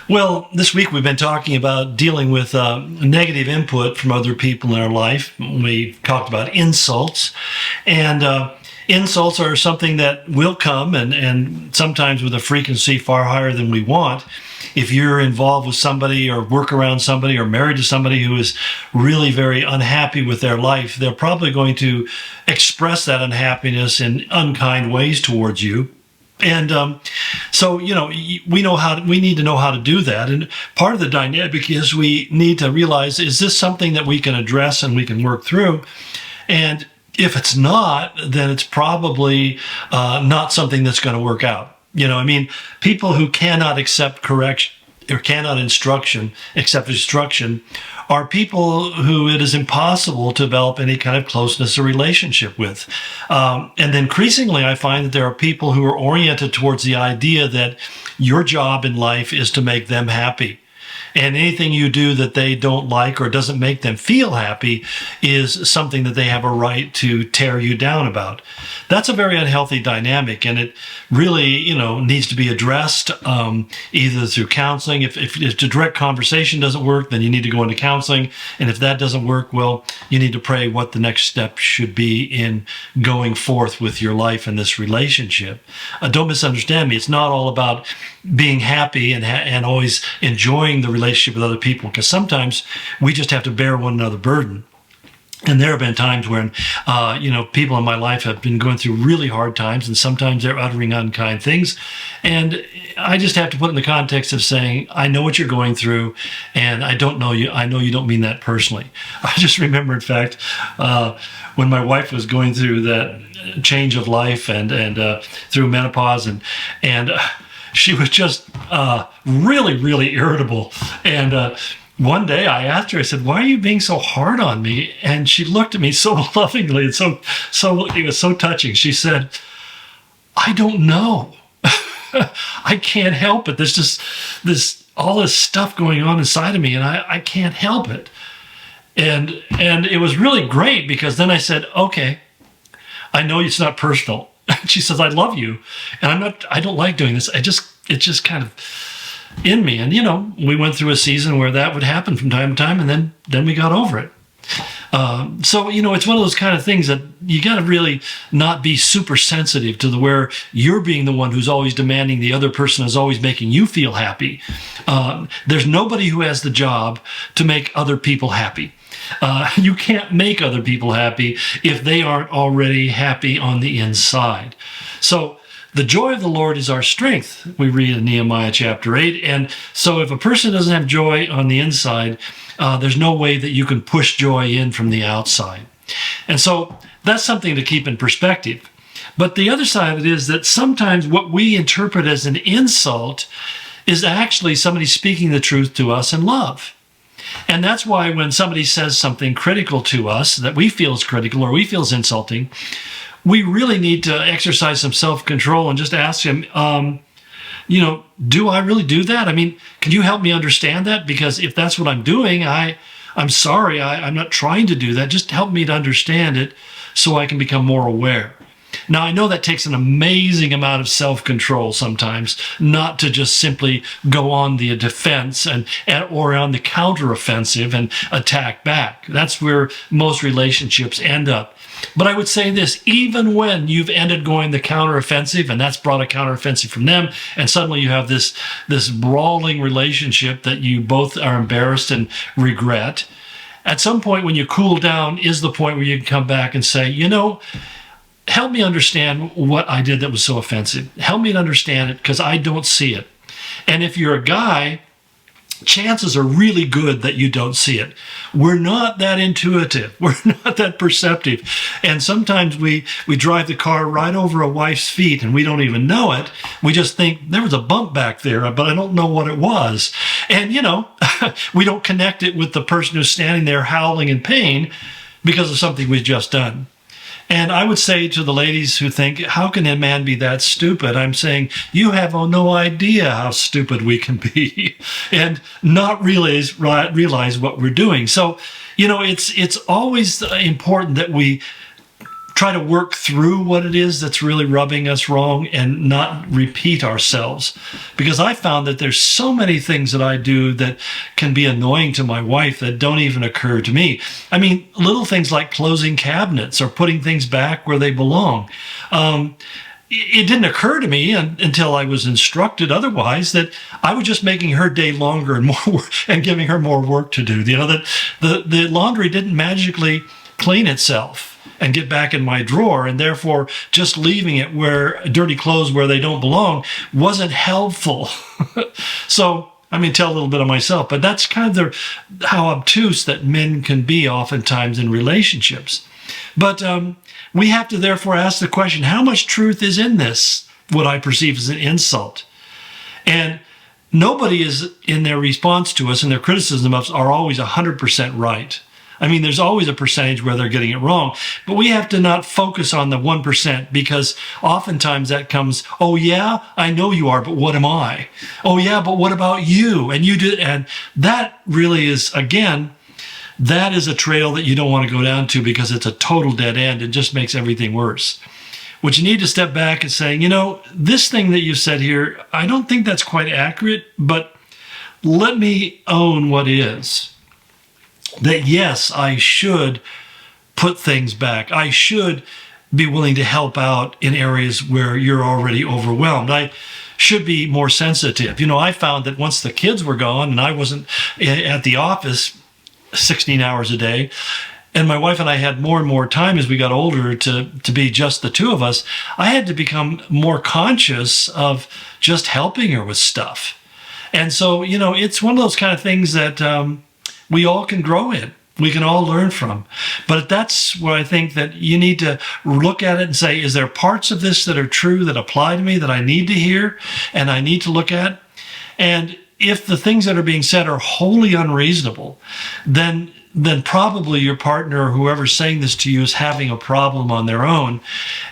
Well, this week we've been talking about dealing with negative input from other people in our life. We talked about insults, and insults are something that will come, and sometimes with a frequency far higher than we want. If you're involved with somebody or work around somebody or married to somebody who is really very unhappy with their life, they're probably going to express that unhappiness in unkind ways towards you. And so, we need to know how to do that. And part of the dynamic is we need to realize, is this something that we can address and we can work through? And if it's not, then it's probably not something that's going to work out. People who cannot accept correction or cannot accept instruction are people who it is impossible to develop any kind of closeness or relationship with. And increasingly, I find that there are people who are oriented towards the idea that your job in life is to make them happy. And anything you do that they don't like or doesn't make them feel happy is something that they have a right to tear you down about. That's a very unhealthy dynamic, and it really, needs to be addressed either through counseling. If the direct conversation doesn't work, then you need to go into counseling. And if that doesn't work, well, you need to pray what the next step should be in going forth with your life in this relationship. Don't misunderstand me. It's not all about being happy and always enjoying the relationship with other people, because sometimes we just have to bear one another burden. And there have been times when, people in my life have been going through really hard times, and sometimes they're uttering unkind things. And I just have to put in the context of saying, I know what you're going through, and I don't know you. I know you don't mean that personally. I just remember, in fact, when my wife was going through that change of life and through menopause, and she was just really, really irritable. And one day I asked her, I said, "Why are you being so hard on me?" And she looked at me so lovingly and so it was so touching. She said, "I don't know. I can't help it. There's just all this stuff going on inside of me, and I can't help it." And it was really great, because then I said, "Okay, I know it's not personal." She says, "I love you, and I don't like doing this. It's just kind of in me." And, we went through a season where that would happen from time to time, and then we got over it. So, it's one of those kind of things that you got to really not be super sensitive to where you're being the one who's always demanding the other person is always making you feel happy. There's nobody who has the job to make other people happy. You can't make other people happy if they aren't already happy on the inside. So the joy of the Lord is our strength, we read in Nehemiah chapter 8. And so if a person doesn't have joy on the inside, there's no way that you can push joy in from the outside. And so that's something to keep in perspective. But the other side of it is that sometimes what we interpret as an insult is actually somebody speaking the truth to us in love. And that's why when somebody says something critical to us that we feel is critical or we feel is insulting, we really need to exercise some self-control and just ask him, do I really do that? I mean, can you help me understand that? Because if that's what I'm doing, I'm sorry, I'm not trying to do that. Just help me to understand it so I can become more aware. Now, I know that takes an amazing amount of self-control sometimes, not to just simply go on the defense or on the counteroffensive and attack back. That's where most relationships end up. But I would say this, even when you've ended going the counteroffensive, and that's brought a counteroffensive from them, and suddenly you have this brawling relationship that you both are embarrassed and regret, at some point when you cool down is the point where you can come back and say, help me understand what I did that was so offensive. Help me to understand it, because I don't see it. And if you're a guy, chances are really good that you don't see it. We're not that intuitive. We're not that perceptive. And sometimes we drive the car right over a wife's feet and we don't even know it. We just think there was a bump back there, but I don't know what it was. And, we don't connect it with the person who's standing there howling in pain because of something we've just done. And I would say to the ladies who think, how can a man be that stupid? I'm saying, you have no idea how stupid we can be and not realize what we're doing. So, it's always important that we try to work through what it is that's really rubbing us wrong and not repeat ourselves. Because I found that there's so many things that I do that can be annoying to my wife that don't even occur to me. I mean, little things like closing cabinets or putting things back where they belong. It didn't occur to me until I was instructed otherwise that I was just making her day longer and more work, and giving her more work to do. That the laundry didn't magically clean itself and get back in my drawer, and therefore just leaving it where dirty clothes where they don't belong wasn't helpful. So I mean, tell a little bit of myself, but that's kind of how obtuse that men can be oftentimes in relationships. But we have to therefore ask the question, how much truth is in this, what I perceive as an insult? And nobody is, in their response to us and their criticism of us, are always 100% right. I mean, there's always a percentage where they're getting it wrong, but we have to not focus on the 1% because oftentimes that comes, oh yeah, I know you are, but what am I? Oh yeah, but what about you? And you did, and that really is, again, that is a trail that you don't want to go down to because it's a total dead end. It just makes everything worse. What you need to step back and say, this thing that you said here, I don't think that's quite accurate, but let me own what is. That yes, I should put things back. I should be willing to help out in areas where you're already overwhelmed. I should be more sensitive. I found that once the kids were gone and I wasn't at the office 16 hours a day, and my wife and I had more and more time as we got older to be just the two of us, I had to become more conscious of just helping her with stuff. And so, it's one of those kind of things that we all can grow in. We can all learn from. But that's where I think that you need to look at it and say, is there parts of this that are true, that apply to me, that I need to hear and I need to look at? And if the things that are being said are wholly unreasonable, then probably your partner or whoever's saying this to you is having a problem on their own.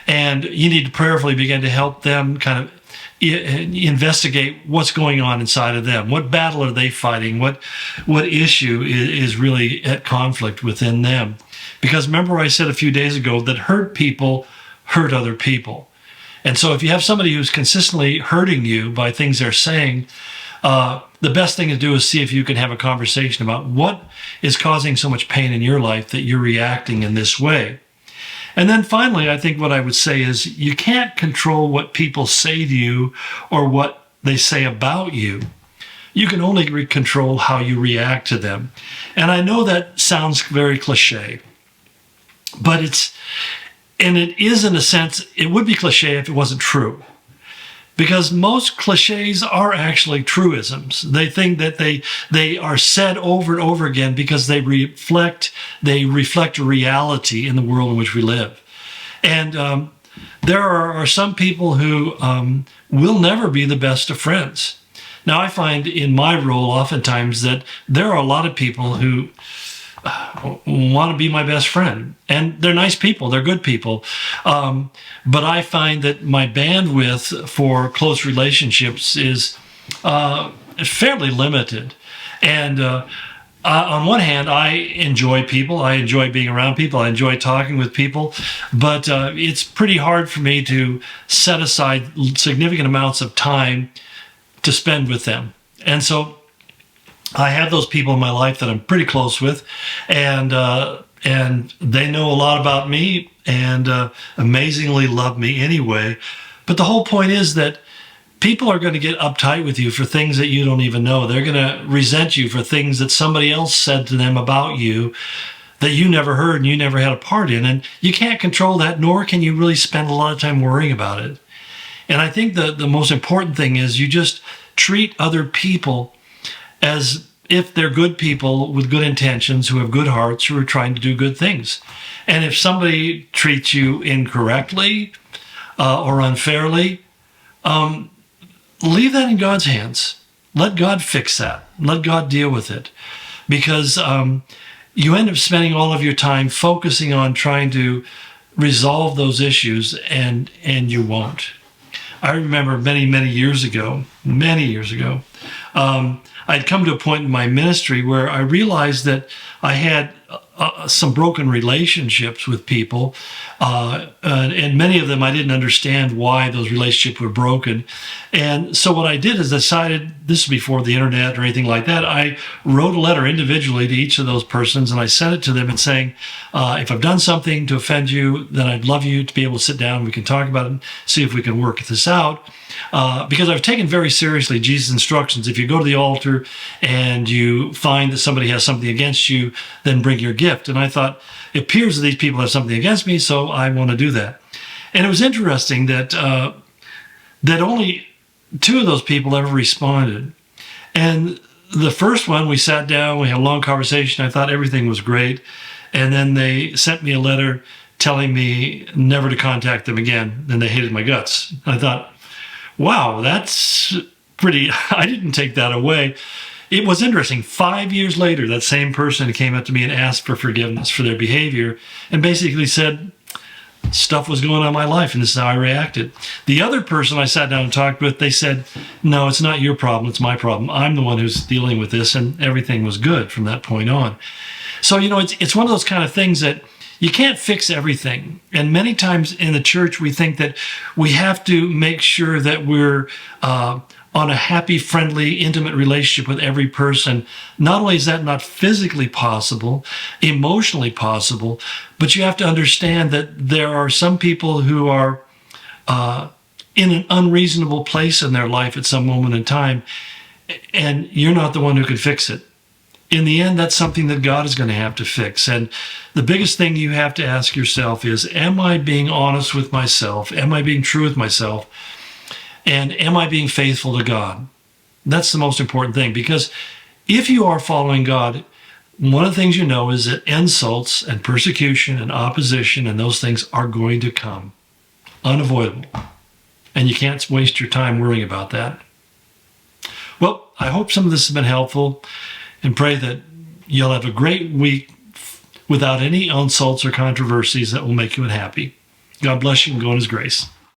And you need to prayerfully begin to help them kind of investigate what's going on inside of them. What battle are they fighting? What issue is really at conflict within them? Because remember I said a few days ago that hurt people hurt other people. And so if you have somebody who's consistently hurting you by things they're saying, the best thing to do is see if you can have a conversation about what is causing so much pain in your life that you're reacting in this way. And then finally, I think what I would say is you can't control what people say to you or what they say about you. You can only control how you react to them. And I know that sounds very cliche, but it is in a sense, it would be cliche if it wasn't true. Because most cliches are actually truisms. They think that they are said over and over again because they reflect a reality in the world in which we live. And there are some people who will never be the best of friends. Now, I find in my role oftentimes that there are a lot of people who want to be my best friend. And they're nice people. They're good people. But I find that my bandwidth for close relationships is fairly limited. And on one hand, I enjoy people. I enjoy being around people. I enjoy talking with people. But it's pretty hard for me to set aside significant amounts of time to spend with them. And so I have those people in my life that I'm pretty close with, and they know a lot about me and amazingly love me anyway. But the whole point is that people are going to get uptight with you for things that you don't even know. They're going to resent you for things that somebody else said to them about you that you never heard and you never had a part in. And you can't control that, nor can you really spend a lot of time worrying about it. And I think the most important thing is you just treat other people as if they're good people with good intentions, who have good hearts, who are trying to do good things. And if somebody treats you incorrectly or unfairly, leave that in God's hands. Let God fix that. Let God deal with it. Because you end up spending all of your time focusing on trying to resolve those issues, and you won't. I remember many years ago, I'd come to a point in my ministry where I realized that I had some broken relationships with people, and many of them I didn't understand why those relationships were broken. And so what I did is decided, this is before the internet or anything like that, I wrote a letter individually to each of those persons, and I sent it to them and saying, if I've done something to offend you, then I'd love you to be able to sit down, we can talk about it and see if we can work this out. Because I've taken very seriously Jesus' instructions. If you go to the altar and you find that somebody has something against you, then bring your gift. And I thought, it appears that these people have something against me, so I want to do that. And it was interesting that that only 2 of those people ever responded. And the first one, we sat down, we had a long conversation. I thought everything was great. And then they sent me a letter telling me never to contact them again, and they hated my guts. I thought, wow, that's pretty, I didn't take that away. It was interesting. 5 years later, that same person came up to me and asked for forgiveness for their behavior and basically said, stuff was going on in my life and this is how I reacted. The other person I sat down and talked with, they said, no, it's not your problem, it's my problem. I'm the one who's dealing with this, and everything was good from that point on. So, it's one of those kind of things that you can't fix everything. And many times in the church, we think that we have to make sure that we're on a happy, friendly, intimate relationship with every person. Not only is that not physically possible, emotionally possible, but you have to understand that there are some people who are in an unreasonable place in their life at some moment in time, and you're not the one who can fix it. In the end, that's something that God is going to have to fix. And the biggest thing you have to ask yourself is, am I being honest with myself? Am I being true with myself? And am I being faithful to God? That's the most important thing, because if you are following God, one of the things you know is that insults and persecution and opposition and those things are going to come. Unavoidable. And you can't waste your time worrying about that. Well, I hope some of this has been helpful, and pray that you'll have a great week without any insults or controversies that will make you unhappy. God bless you and go in His grace.